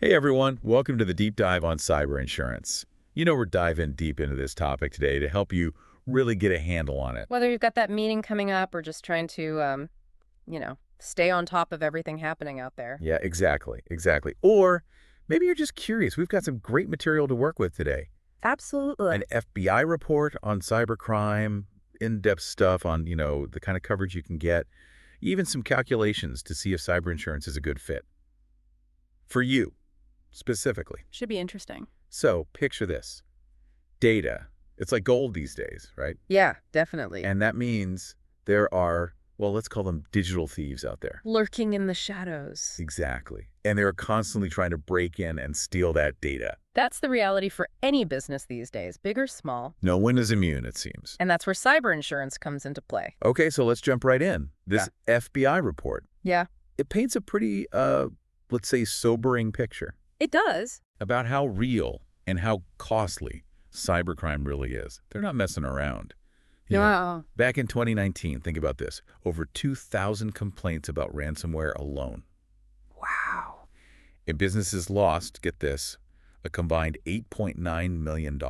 Hey everyone, welcome to the deep dive on cyber insurance. We're diving deep into this topic today to help you really get a handle on it. Whether you've got that meeting coming up or just trying to, stay on top of everything happening out there. Yeah, exactly. Or maybe you're just curious. We've got some great material to work with today. Absolutely. An FBI report on cybercrime, in-depth stuff on, the kind of coverage you can get, even some calculations to see if cyber insurance is a good fit. For you, specifically. Should be interesting. So, picture this. Data. It's like gold these days, right? Yeah, definitely. And that means there are, well, let's call them digital thieves out there. Lurking in the shadows. Exactly. And they're constantly trying to break in and steal that data. That's the reality for any business these days, big or small. No one is immune, it seems. And that's where cyber insurance comes into play. Okay, so let's jump right in. This FBI report. Yeah. It paints a pretty, let's say, sobering picture It does. about how real and how costly cybercrime really is. They're not messing around. No. Back in 2019, think about this, over 2,000 complaints about ransomware alone. Wow. And businesses lost, get this, a combined $8.9 million.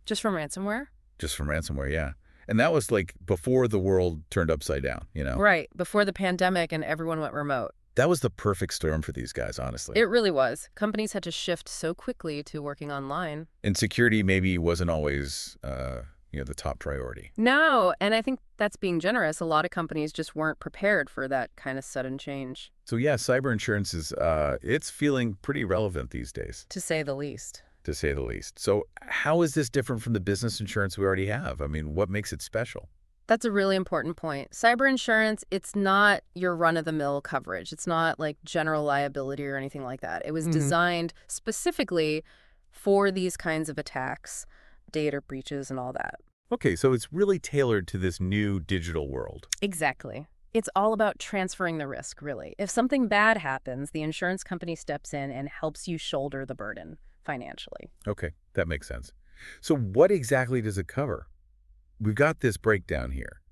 Just from ransomware? Just from ransomware, yeah. And that was like before the world turned upside down, Right. Before the pandemic and everyone went remote. That was the perfect storm for these guys, honestly. It really was. Companies had to shift so quickly to working online. And security maybe wasn't always, the top priority. No, and I think that's being generous. A lot of companies just weren't prepared for that kind of sudden change, So yeah, cyber insurance is, it's feeling pretty relevant these days, to say the least. to say the least. So how is this different from the business insurance we already have? I mean, what makes it special? That's a really important point. Cyber insurance, it's not your run-of-the-mill coverage. It's not like general liability or anything like that. It was designed specifically for these kinds of attacks, data breaches and all that. Okay, so it's really tailored to this new digital world. Exactly. It's all about transferring the risk, really. If something bad happens, the insurance company steps in and helps you shoulder the burden financially. Okay, that makes sense. So what exactly does it cover? We've got this breakdown here,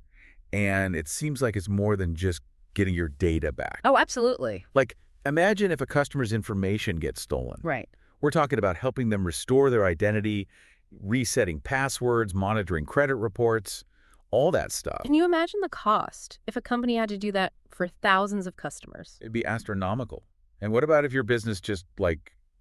and it seems like it's more than just getting your data back. Oh, absolutely. Like, imagine if a customer's information gets stolen. Right. We're talking about helping them restore their identity, resetting passwords, monitoring credit reports, all that stuff. Can you imagine the cost if a company had to do that for thousands of customers? It'd be astronomical. And what about if your business just,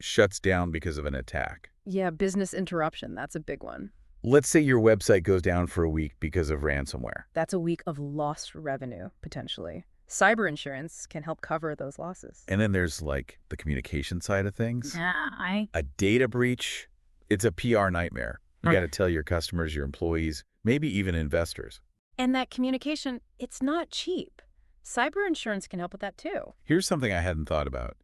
shuts down because of an attack? Yeah, business interruption. That's a big one. Let's say your website goes down for a week because of ransomware. That's a week of lost revenue, potentially. Cyber insurance can help cover those losses. And then there's, the communication side of things. Yeah, A data breach, it's a PR nightmare. You got to tell your customers, your employees, maybe even investors. And that communication, it's not cheap. Cyber insurance can help with that too. Here's something I hadn't thought about.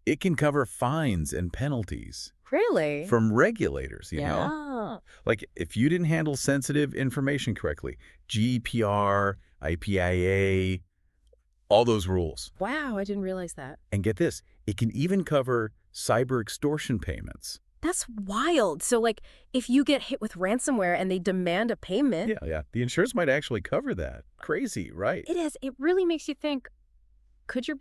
It can cover fines and penalties Really? from regulators, you know? Yeah. Like if you didn't handle sensitive information correctly, GDPR, IPIA, all those rules. Wow, I didn't realize that. And get this, it can even cover cyber extortion payments. That's wild. So, if you get hit with ransomware and they demand a payment. Yeah. The insurance might actually cover that. Crazy, right? It is. It really makes you think, could you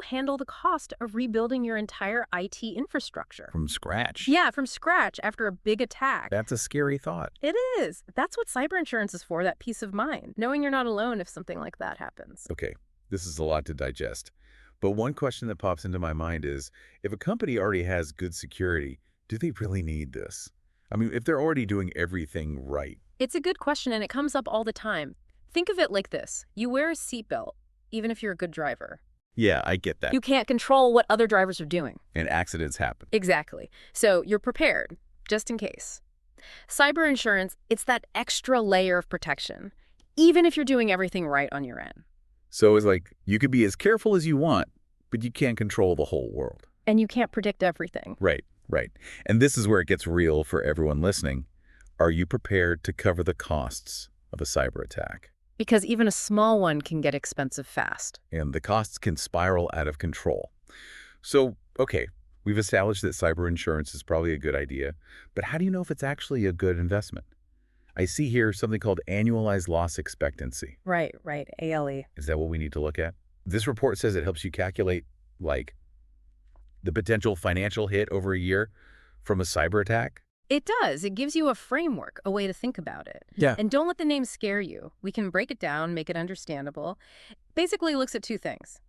handle the cost of rebuilding your entire IT infrastructure? From scratch. Yeah, from scratch after a big attack. That's a scary thought. It is. That's what cyber insurance is for, that peace of mind, knowing you're not alone if something like that happens. Okay, this is a lot to digest. But one question that pops into my mind is, if a company already has good security, do they really need this? I mean, if they're already doing everything right. It's a good question, and it comes up all the time. Think of it like this. You wear a seatbelt, even if you're a good driver. Yeah, I get that. You can't control what other drivers are doing. And accidents happen. Exactly. So you're prepared, just in case. Cyber insurance, it's that extra layer of protection, even if you're doing everything right on your end. So it's like, you could be as careful as you want, but you can't control the whole world. And you can't predict everything. Right. And this is where it gets real for everyone listening. Are you prepared to cover the costs of a cyber attack? Because even a small one can get expensive fast. And the costs can spiral out of control. So, okay, we've established that cyber insurance is probably a good idea, but how do you know if it's actually a good investment? I see here something called annualized loss expectancy. Right, ALE. Is that what we need to look at? This report says it helps you calculate, The potential financial hit over a year from a cyber attack? It does. It gives you a framework, a way to think about it. Yeah. And don't let the name scare you. We can break it down, make it understandable. Basically, it looks at two things.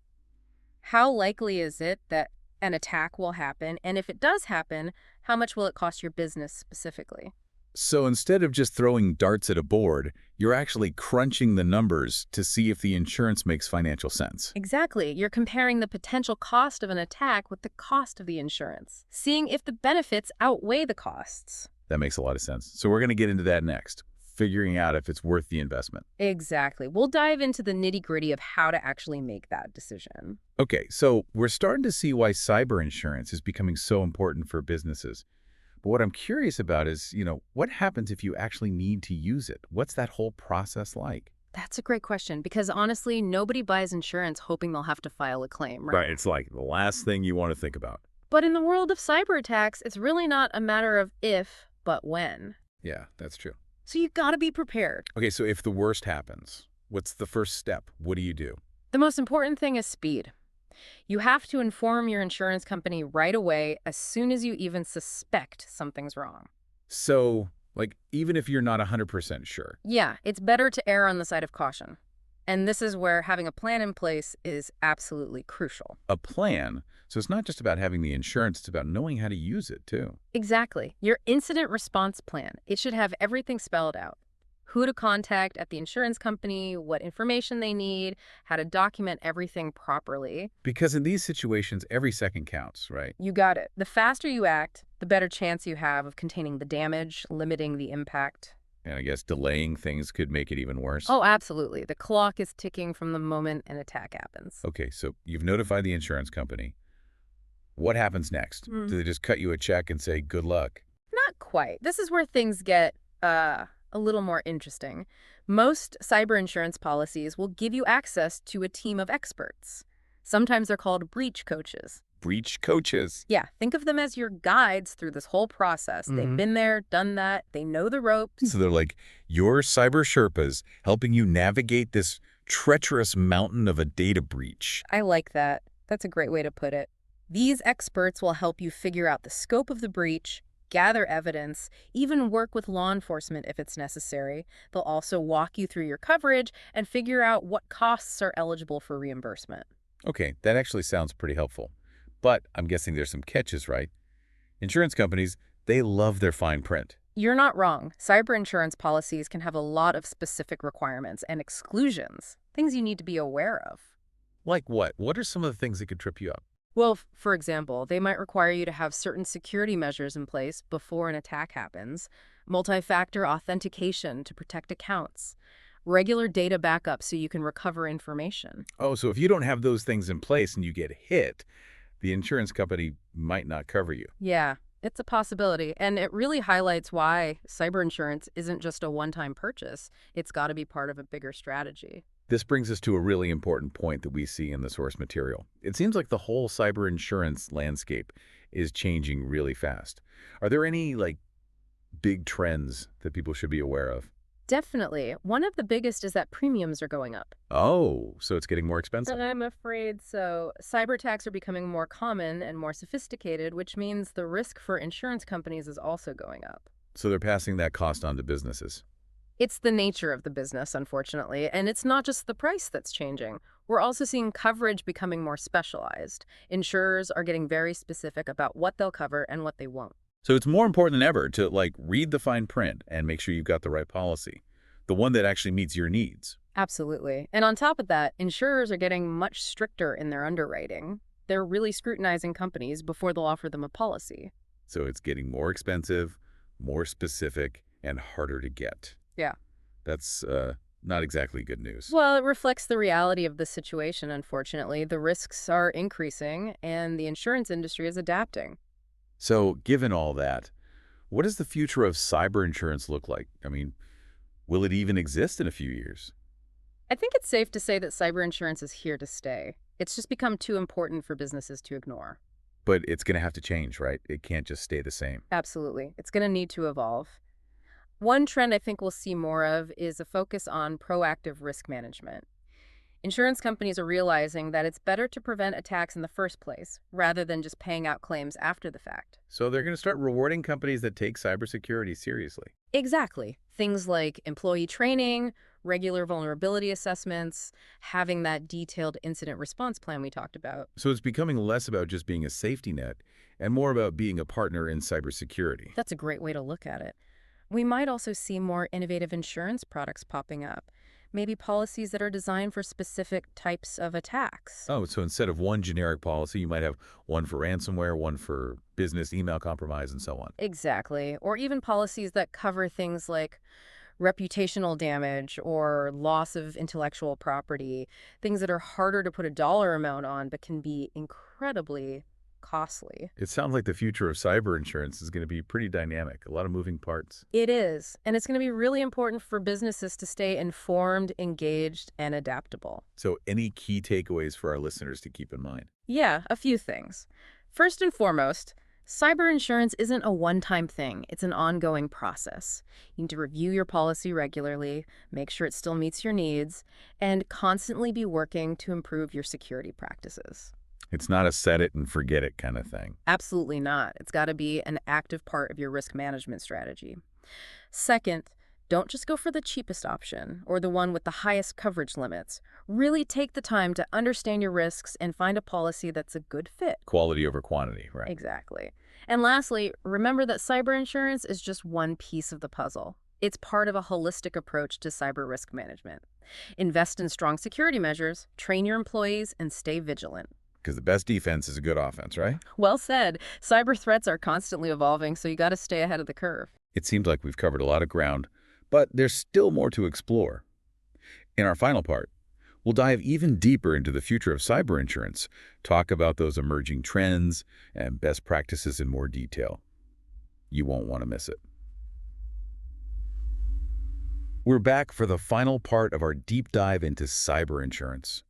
How likely is it that an attack will happen? And if it does happen, how much will it cost your business specifically? So instead of just throwing darts at a board, you're actually crunching the numbers to see if the insurance makes financial sense. Exactly. You're comparing the potential cost of an attack with the cost of the insurance, seeing if the benefits outweigh the costs. That makes a lot of sense. So we're going to get into that next, figuring out if it's worth the investment. Exactly. We'll dive into the nitty-gritty of how to actually make that decision. Okay, so we're starting to see why cyber insurance is becoming so important for businesses. But what I'm curious about is, what happens if you actually need to use it? What's that whole process like? That's a great question because honestly, nobody buys insurance hoping they'll have to file a claim, right? Right, it's like the last thing you want to think about. But in the world of cyber attacks, it's really not a matter of if, but when. Yeah, that's true. So you gotta be prepared. Okay, so if the worst happens, what's the first step? What do you do? The most important thing is speed. You have to inform your insurance company right away as soon as you even suspect something's wrong. So, even if you're not 100% sure. Yeah, it's better to err on the side of caution. And this is where having a plan in place is absolutely crucial. A plan? So it's not just about having the insurance, it's about knowing how to use it, too. Exactly. Your incident response plan, it should have everything spelled out. Who to contact at the insurance company, what information they need, how to document everything properly. Because in these situations, every second counts, right? You got it. The faster you act, the better chance you have of containing the damage, limiting the impact. And I guess delaying things could make it even worse. Oh, absolutely. The clock is ticking from the moment an attack happens. Okay, so you've notified the insurance company. What happens next? Do they just cut you a check and say, good luck? Not quite. This is where things get a little more interesting. Most cyber insurance policies will give you access to a team of experts. Sometimes they're called breach coaches. Breach coaches. Yeah, think of them as your guides through this whole process. They've been there, done that. They know the ropes. So they're like your cyber Sherpas helping you navigate this treacherous mountain of a data breach. I like that. That's a great way to put it. These experts will help you figure out the scope of the breach, gather evidence, even work with law enforcement if it's necessary. They'll also walk you through your coverage and figure out what costs are eligible for reimbursement. Okay, that actually sounds pretty helpful. But I'm guessing there's some catches, right? Insurance companies, they love their fine print. You're not wrong. Cyber insurance policies can have a lot of specific requirements and exclusions, things you need to be aware of. Like what? What are some of the things that could trip you up? Well, for example, they might require you to have certain security measures in place before an attack happens, multi-factor authentication to protect accounts, regular data backup so you can recover information. Oh, so if you don't have those things in place and you get hit, the insurance company might not cover you. Yeah, it's a possibility. And it really highlights why cyber insurance isn't just a one-time purchase. It's got to be part of a bigger strategy. This brings us to a really important point that we see in the source material. It seems like the whole cyber insurance landscape is changing really fast. Are there any, big trends that people should be aware of? Definitely. One of the biggest is that premiums are going up. Oh, so it's getting more expensive. I'm afraid so. Cyber attacks are becoming more common and more sophisticated, which means the risk for insurance companies is also going up. So they're passing that cost on to businesses. It's the nature of the business, unfortunately, and it's not just the price that's changing. We're also seeing coverage becoming more specialized. Insurers are getting very specific about what they'll cover and what they won't. So it's more important than ever to, read the fine print and make sure you've got the right policy, the one that actually meets your needs. Absolutely. And on top of that, insurers are getting much stricter in their underwriting. They're really scrutinizing companies before they'll offer them a policy. So it's getting more expensive, more specific, and harder to get. Yeah. That's not exactly good news. Well, it reflects the reality of the situation, unfortunately. The risks are increasing, and the insurance industry is adapting. So given all that, what does the future of cyber insurance look like? I mean, will it even exist in a few years? I think it's safe to say that cyber insurance is here to stay. It's just become too important for businesses to ignore. But it's going to have to change, right? It can't just stay the same. Absolutely. It's going to need to evolve. One trend I think we'll see more of is a focus on proactive risk management. Insurance companies are realizing that it's better to prevent attacks in the first place, rather than just paying out claims after the fact. So they're going to start rewarding companies that take cybersecurity seriously. Exactly. Things like employee training, regular vulnerability assessments, having that detailed incident response plan we talked about. So it's becoming less about just being a safety net and more about being a partner in cybersecurity. That's a great way to look at it. We might also see more innovative insurance products popping up, maybe policies that are designed for specific types of attacks. Oh, so instead of one generic policy, you might have one for ransomware, one for business email compromise, and so on. Exactly. Or even policies that cover things like reputational damage or loss of intellectual property, things that are harder to put a dollar amount on but can be incredibly costly. It sounds like the future of cyber insurance is going to be pretty dynamic, a lot of moving parts. It is, and it's going to be really important for businesses to stay informed, engaged, and adaptable. So any key takeaways for our listeners to keep in mind? Yeah, a few things. First and foremost, cyber insurance isn't a one-time thing. It's an ongoing process. You need to review your policy regularly, make sure it still meets your needs, and constantly be working to improve your security practices. It's not a set it and forget it kind of thing. Absolutely not. It's got to be an active part of your risk management strategy. Second, don't just go for the cheapest option or the one with the highest coverage limits. Really take the time to understand your risks and find a policy that's a good fit. Quality over quantity, right? Exactly. And lastly, remember that cyber insurance is just one piece of the puzzle. It's part of a holistic approach to cyber risk management. Invest in strong security measures, train your employees, and stay vigilant. Because the best defense is a good offense, right? Well said. Cyber threats are constantly evolving, so you got to stay ahead of the curve. It seems like we've covered a lot of ground, but there's still more to explore. In our final part, we'll dive even deeper into the future of cyber insurance, talk about those emerging trends and best practices in more detail. You won't want to miss it. We're back for the final part of our deep dive into cyber insurance.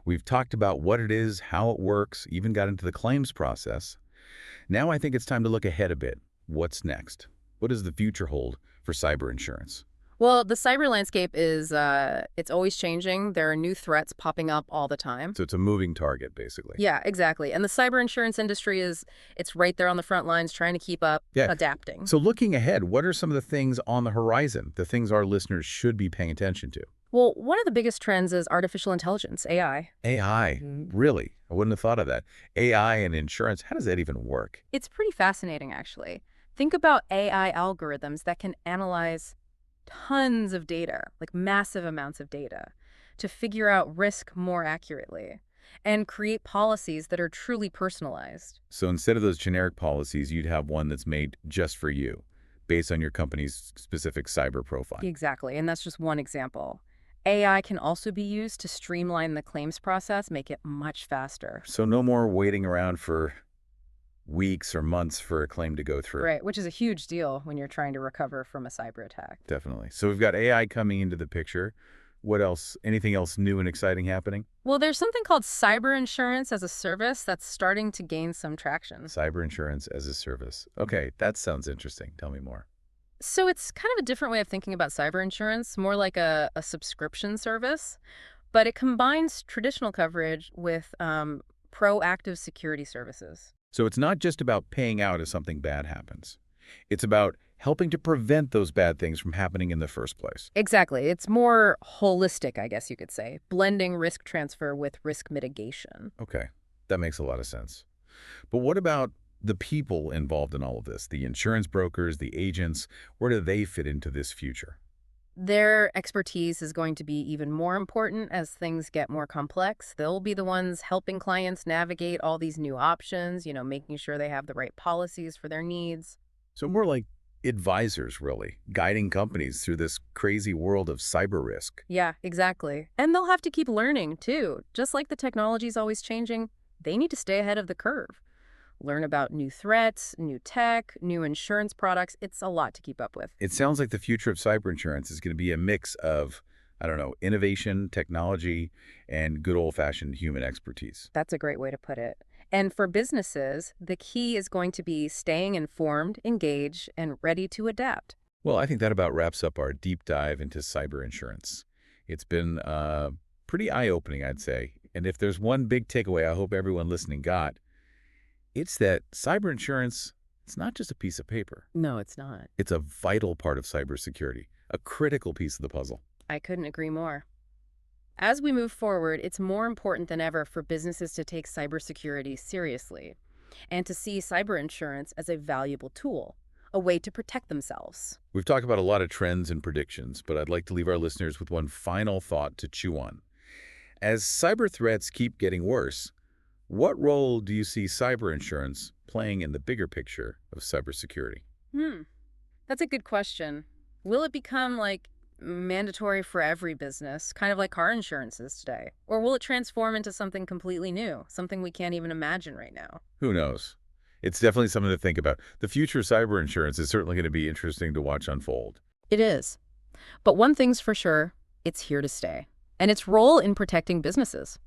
We've talked about what it is, how it works, even got into the claims process. Now I think it's time to look ahead a bit. What's next? What does the future hold for cyber insurance? Well, the cyber landscape is, it's always changing. There are new threats popping up all the time. So it's a moving target, basically. Yeah, exactly. And the cyber insurance industry it's right there on the front lines trying to keep up, adapting. So looking ahead, what are some of the things on the horizon, the things our listeners should be paying attention to? Well, one of the biggest trends is artificial intelligence, AI. AI, really? I wouldn't have thought of that. AI and insurance, how does that even work? It's pretty fascinating, actually. Think about AI algorithms that can analyze tons of data, like massive amounts of data, to figure out risk more accurately and create policies that are truly personalized. So instead of those generic policies, you'd have one that's made just for you, based on your company's specific cyber profile. Exactly, and that's just one example. AI can also be used to streamline the claims process, make it much faster. So no more waiting around for weeks or months for a claim to go through. Right, which is a huge deal when you're trying to recover from a cyber attack. Definitely. So we've got AI coming into the picture. What else? Anything else new and exciting happening? Well, there's something called cyber insurance as a service that's starting to gain some traction. Cyber insurance as a service. Okay, that sounds interesting. Tell me more. So it's kind of a different way of thinking about cyber insurance, more like a subscription service, but it combines traditional coverage with proactive security services. So it's not just about paying out if something bad happens. It's about helping to prevent those bad things from happening in the first place. Exactly. It's more holistic, I guess you could say, blending risk transfer with risk mitigation. Okay, that makes a lot of sense. But what about the people involved in all of this? The insurance brokers, the agents, where do they fit into this future? Their expertise is going to be even more important as things get more complex. They'll be the ones helping clients navigate all these new options, making sure they have the right policies for their needs. So more like advisors, really, guiding companies through this crazy world of cyber risk. Yeah, exactly. And they'll have to keep learning, too. Just like the technology's always changing, they need to stay ahead of the curve. Learn about new threats, new tech, new insurance products. It's a lot to keep up with. It sounds like the future of cyber insurance is going to be a mix of, innovation, technology, and good old-fashioned human expertise. That's a great way to put it. And for businesses, the key is going to be staying informed, engaged, and ready to adapt. Well, I think that about wraps up our deep dive into cyber insurance. It's been pretty eye-opening, I'd say. And if there's one big takeaway I hope everyone listening got, it's that cyber insurance, it's not just a piece of paper. No, it's not. It's a vital part of cybersecurity, a critical piece of the puzzle. I couldn't agree more. As we move forward, it's more important than ever for businesses to take cybersecurity seriously and to see cyber insurance as a valuable tool, a way to protect themselves. We've talked about a lot of trends and predictions, but I'd like to leave our listeners with one final thought to chew on. As cyber threats keep getting worse, what role do you see cyber insurance playing in the bigger picture of cybersecurity? That's a good question. Will it become mandatory for every business, kind of like car insurance is today? Or will it transform into something completely new, something we can't even imagine right now? Who knows? It's definitely something to think about. The future of cyber insurance is certainly going to be interesting to watch unfold. It is. But one thing's for sure, it's here to stay. And its role in protecting businesses.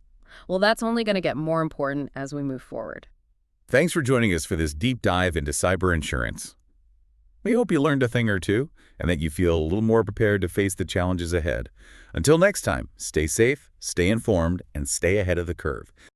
Well, that's only going to get more important as we move forward. Thanks for joining us for this deep dive into cyber insurance. We hope you learned a thing or two and that you feel a little more prepared to face the challenges ahead. Until next time, stay safe, stay informed, and stay ahead of the curve.